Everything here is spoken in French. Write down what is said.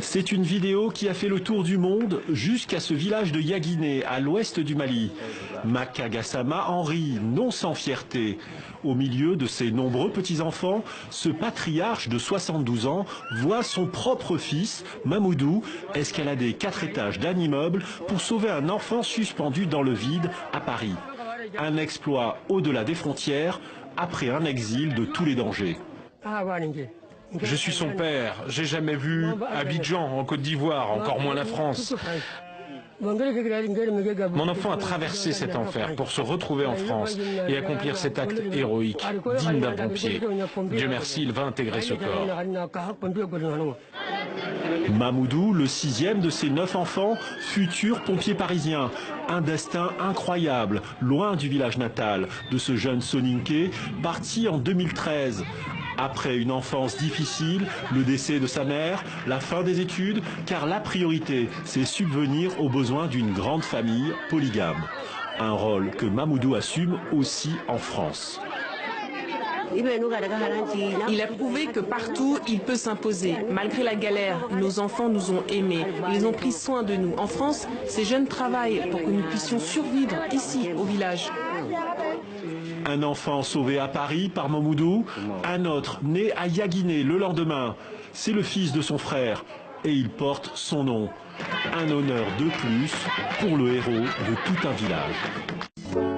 C'est une vidéo qui a fait le tour du monde jusqu'à ce village de Yaguiné, à l'ouest du Mali. Maka Gassama en rit, non sans fierté. Au milieu de ses nombreux petits-enfants, ce patriarche de 72 ans voit son propre fils, Mamoudou, escalader 4 étages d'un immeuble pour sauver un enfant suspendu dans le vide à Paris. Un exploit au-delà des frontières, après un exil de tous les dangers. Je suis son père, j'ai jamais vu Abidjan en Côte d'Ivoire, encore moins la France. Mon enfant a traversé cet enfer pour se retrouver en France et accomplir cet acte héroïque, digne d'un pompier. Dieu merci, il va intégrer ce corps. Mamoudou, le 6e de ses 9 enfants, futur pompier parisien. Un destin incroyable, loin du village natal de ce jeune Soninké, parti en 2013. Après une enfance difficile, le décès de sa mère, la fin des études, car la priorité, c'est subvenir aux besoins d'une grande famille polygame. Un rôle que Mamoudou assume aussi en France. Il a prouvé que partout, il peut s'imposer. Malgré la galère, nos enfants nous ont aimés. Ils ont pris soin de nous. En France, ces jeunes travaillent pour que nous puissions survivre ici, au village. Un enfant sauvé à Paris par Mamoudou, un autre né à Yaguiné le lendemain. C'est le fils de son frère et il porte son nom. Un honneur de plus pour le héros de tout un village.